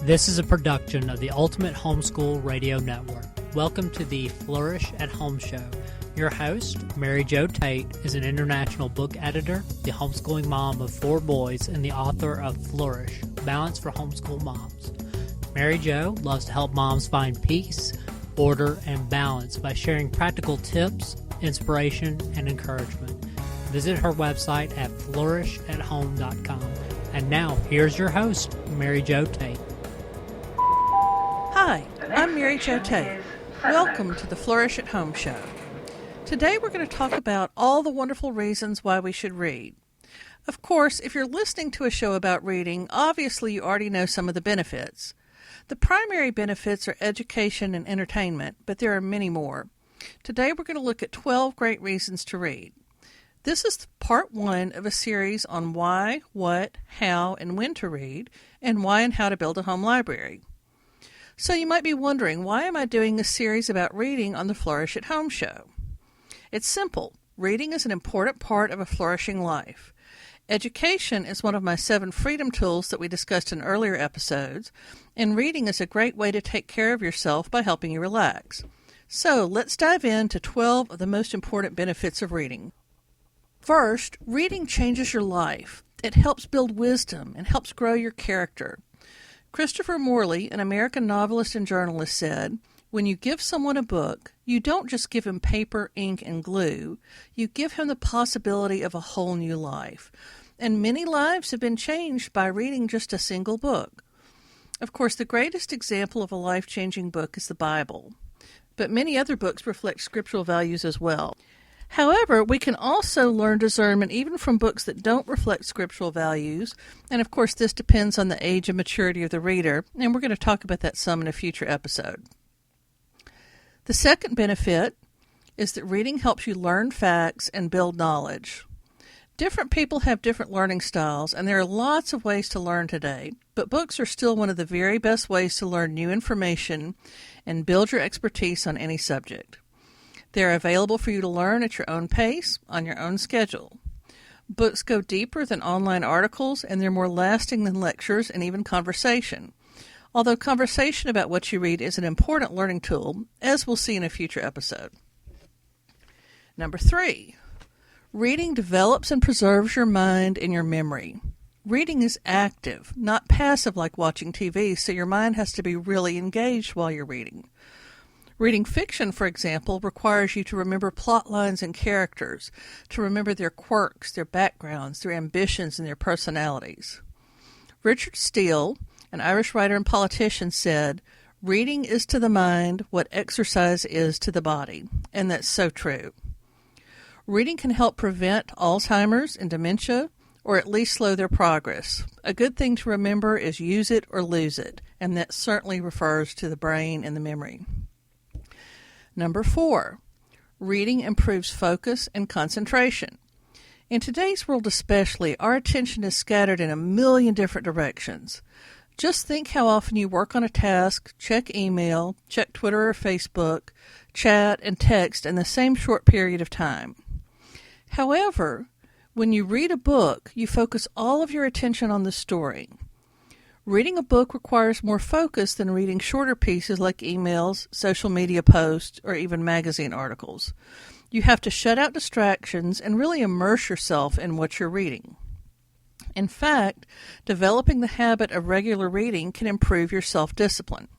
This is a production of the Ultimate Homeschool Radio Network. Welcome to the Flourish at Home Show. Your host, Mary Jo Tate, is an international book editor, the homeschooling mom of 4 boys, and the author of Flourish, Balance for Homeschool Moms. Mary Jo loves to help moms find peace, order, and balance by sharing practical tips, inspiration, and encouragement. Visit her website at flourishathome.com. And now, here's your host, Mary Jo Tate. Hi, I'm Mary Jo Tate. Welcome to the Flourish at Home Show. Today we're going to talk about all the wonderful reasons why we should read. Of course, if you're listening to a show about reading, obviously you already know some of the benefits. The primary benefits are education and entertainment, but there are many more. Today we're going to look at 12 great reasons to read. This is part 1 of a series on why, what, how, and when to read, and why and how to build a home library. So you might be wondering, why am I doing a series about reading on the Flourish at Home show? It's simple. Reading is an important part of a flourishing life. Education is one of my 7 freedom tools that we discussed in earlier episodes, and reading is a great way to take care of yourself by helping you relax. So let's dive into 12 of the most important benefits of reading. First, reading changes your life. It helps build wisdom and helps grow your character. Christopher Morley, an American novelist and journalist, said, "When you give someone a book, you don't just give him paper, ink, and glue. You give him the possibility of a whole new life." And many lives have been changed by reading just a single book. Of course, the greatest example of a life-changing book is the Bible. But many other books reflect scriptural values as well. However, we can also learn discernment even from books that don't reflect scriptural values, and of course this depends on the age and maturity of the reader, and we're going to talk about that some in a future episode. The second benefit is that reading helps you learn facts and build knowledge. Different people have different learning styles, and there are lots of ways to learn today, but books are still one of the very best ways to learn new information and build your expertise on any subject. They're available for you to learn at your own pace, on your own schedule. Books go deeper than online articles, and they're more lasting than lectures and even conversation. Although conversation about what you read is an important learning tool, as we'll see in a future episode. Number 3, reading develops and preserves your mind and your memory. Reading is active, not passive like watching TV, so your mind has to be really engaged while you're reading. Reading fiction, for example, requires you to remember plot lines and characters, to remember their quirks, their backgrounds, their ambitions, and their personalities. Richard Steele, an Irish writer and politician, said, "Reading is to the mind what exercise is to the body," and that's so true. Reading can help prevent Alzheimer's and dementia, or at least slow their progress. A good thing to remember is use it or lose it, and that certainly refers to the brain and the memory. Number 4, reading improves focus and concentration. In today's world especially, our attention is scattered in a million different directions. Just think how often you work on a task, check email, check Twitter or Facebook, chat, and text in the same short period of time. However, when you read a book, you focus all of your attention on the story. Reading a book requires more focus than reading shorter pieces like emails, social media posts, or even magazine articles. You have to shut out distractions and really immerse yourself in what you're reading. In fact, developing the habit of regular reading can improve your self-discipline.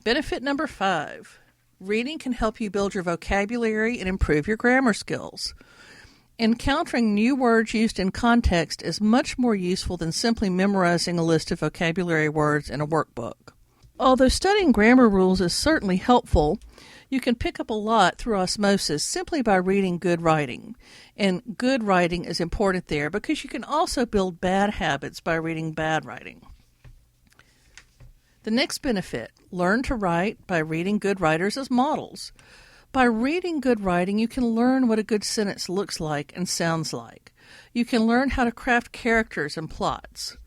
Benefit number 5, reading can help you build your vocabulary and improve your grammar skills. Encountering new words used in context is much more useful than simply memorizing a list of vocabulary words in a workbook. Although studying grammar rules is certainly helpful, you can pick up a lot through osmosis simply by reading good writing. And good writing is important there because you can also build bad habits by reading bad writing. The next benefit, learn to write by reading good writers as models. By reading good writing, you can learn what a good sentence looks like and sounds like. You can learn how to craft characters and plots.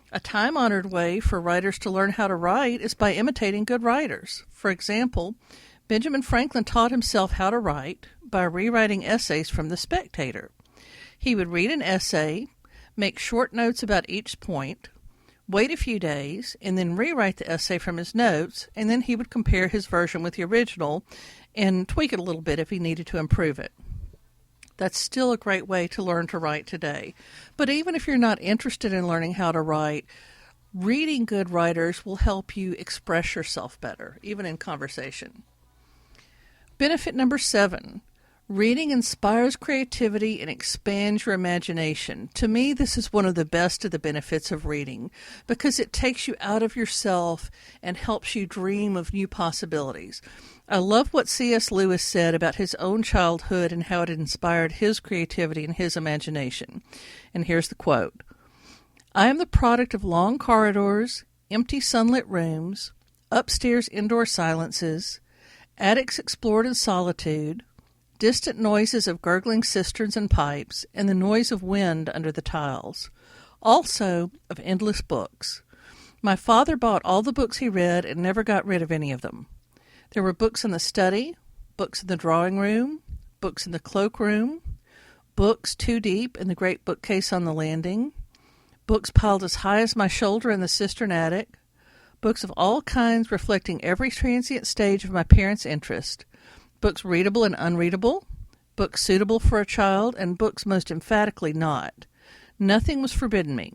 A time-honored way for writers to learn how to write is by imitating good writers. For example, Benjamin Franklin taught himself how to write by rewriting essays from The Spectator. He would read an essay, make short notes about each point, wait a few days, and then rewrite the essay from his notes, and then he would compare his version with the original and tweak it a little bit if he needed to improve it. That's still a great way to learn to write today. But even if you're not interested in learning how to write, reading good writers will help you express yourself better, even in conversation. Benefit number 7. Reading inspires creativity and expands your imagination. To me, this is one of the best of the benefits of reading because it takes you out of yourself and helps you dream of new possibilities. I love what C.S. Lewis said about his own childhood and how it inspired his creativity and his imagination. And here's the quote. I am the product of long corridors, empty sunlit rooms, upstairs indoor silences, attics explored in solitude, distant noises of gurgling cisterns and pipes, and the noise of wind under the tiles. Also of endless books. My father bought all the books he read and never got rid of any of them. There were books in the study, books in the drawing room, books in the cloakroom, books too deep in the great bookcase on the landing, books piled as high as my shoulder in the cistern attic, books of all kinds reflecting every transient stage of my parents' interest, books readable and unreadable, books suitable for a child, and books most emphatically not. Nothing was forbidden me.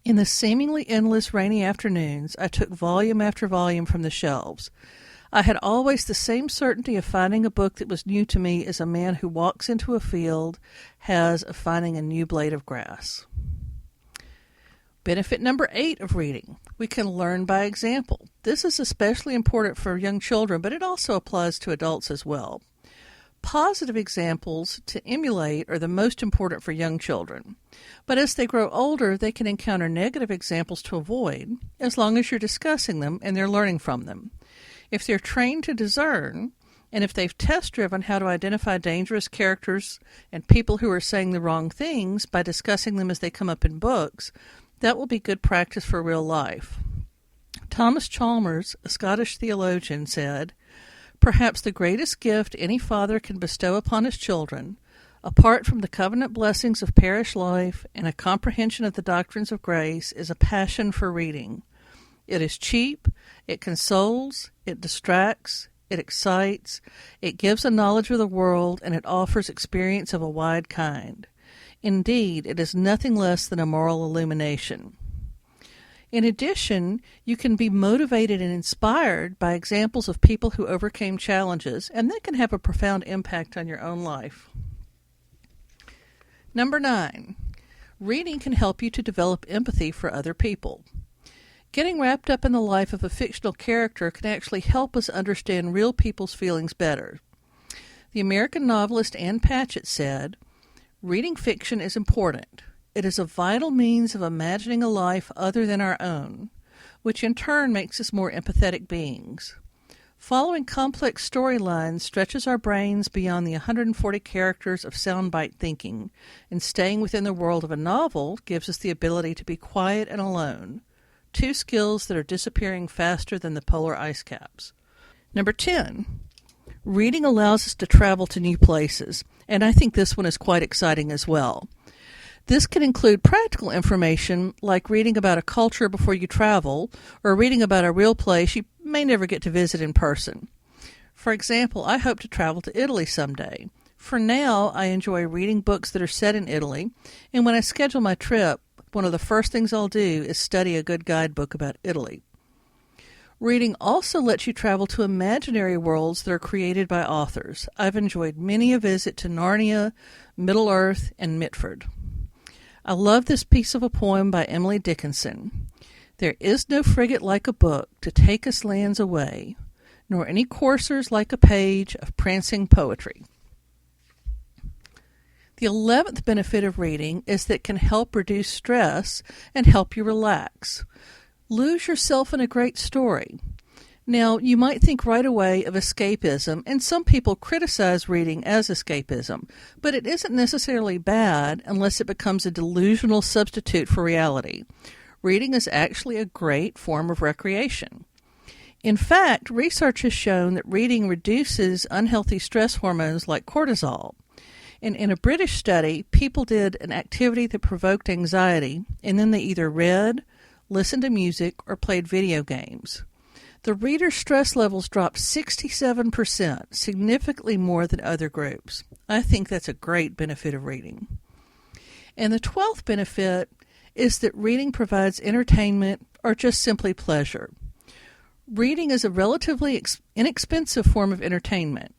In the seemingly endless rainy afternoons, I took volume after volume from the shelves. I had always the same certainty of finding a book that was new to me as a man who walks into a field has of finding a new blade of grass. Benefit number 8 of reading. We can learn by example. This is especially important for young children, but it also applies to adults as well. Positive examples to emulate are the most important for young children. But as they grow older, they can encounter negative examples to avoid, as long as you're discussing them and they're learning from them. If they're trained to discern, and if they've test-driven how to identify dangerous characters and people who are saying the wrong things by discussing them as they come up in books, that will be good practice for real life. Thomas Chalmers, a Scottish theologian, said, "Perhaps the greatest gift any father can bestow upon his children, apart from the covenant blessings of parish life and a comprehension of the doctrines of grace, is a passion for reading. It is cheap, it consoles, it distracts, it excites, it gives a knowledge of the world, and it offers experience of a wide kind. Indeed, it is nothing less than a moral illumination." In addition, you can be motivated and inspired by examples of people who overcame challenges, and that can have a profound impact on your own life. Number 9, reading can help you to develop empathy for other people. Getting wrapped up in the life of a fictional character can actually help us understand real people's feelings better. The American novelist Ann Patchett said, "Reading fiction is important. It is a vital means of imagining a life other than our own, which in turn makes us more empathetic beings. Following complex storylines stretches our brains beyond the 140 characters of soundbite thinking, and staying within the world of a novel gives us the ability to be quiet and alone, 2 skills that are disappearing faster than the polar ice caps." Number 10, reading allows us to travel to new places, and I think this one is quite exciting as well. This can include practical information like reading about a culture before you travel, or reading about a real place you may never get to visit in person. For example, I hope to travel to Italy someday. For now, I enjoy reading books that are set in Italy, and when I schedule my trip, one of the first things I'll do is study a good guidebook about Italy. Reading also lets you travel to imaginary worlds that are created by authors. I've enjoyed many a visit to Narnia, Middle-earth, and Mitford. I love this piece of a poem by Emily Dickinson. "There is no frigate like a book to take us lands away, nor any coursers like a page of prancing poetry." The 11th benefit of reading is that it can help reduce stress and help you relax. Lose yourself in a great story. Now, you might think right away of escapism, and some people criticize reading as escapism, but it isn't necessarily bad unless it becomes a delusional substitute for reality. Reading is actually a great form of recreation. In fact, research has shown that reading reduces unhealthy stress hormones like cortisol. And in a British study, people did an activity that provoked anxiety, and then they either read, listened to music, or played video games. The reader's stress levels dropped 67%, significantly more than other groups. I think that's a great benefit of reading. And the 12th benefit is that reading provides entertainment or just simply pleasure. Reading is a relatively inexpensive form of entertainment.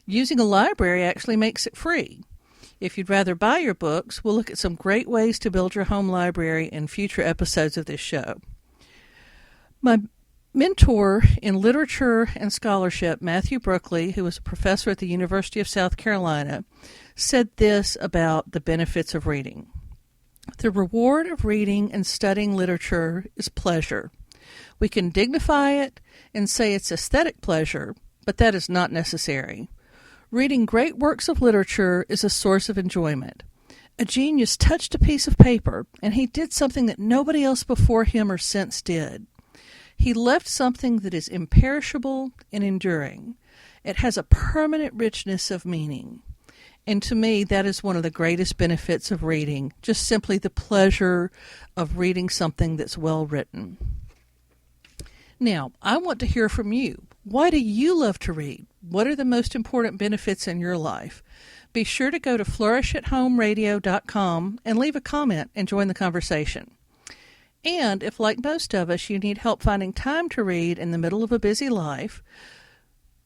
Using a library actually makes it free. If you'd rather buy your books, we'll look at some great ways to build your home library in future episodes of this show. My mentor in literature and scholarship, Matthew Brookley, who was a professor at the University of South Carolina, said this about the benefits of reading. The reward of reading and studying literature is pleasure. We can dignify it and say it's aesthetic pleasure, but that is not necessary. Reading great works of literature is a source of enjoyment. A genius touched a piece of paper, and he did something that nobody else before him or since did. He left something that is imperishable and enduring. It has a permanent richness of meaning. And to me, that is one of the greatest benefits of reading, just simply the pleasure of reading something that's well written. Now, I want to hear from you. Why do you love to read? What are the most important benefits in your life? Be sure to go to flourishathomeradio.com and leave a comment and join the conversation. And if, like most of us, you need help finding time to read in the middle of a busy life,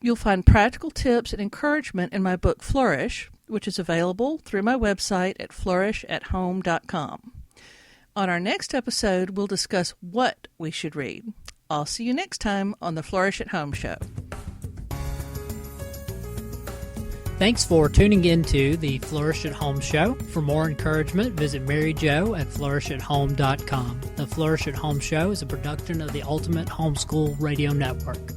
you'll find practical tips and encouragement in my book, Flourish, which is available through my website at flourishathome.com. On our next episode, we'll discuss what we should read. I'll see you next time on the Flourish at Home Show. Thanks for tuning into the Flourish at Home Show. For more encouragement, visit Mary Jo at flourishathome.com. The Flourish at Home Show is a production of the Ultimate Homeschool Radio Network.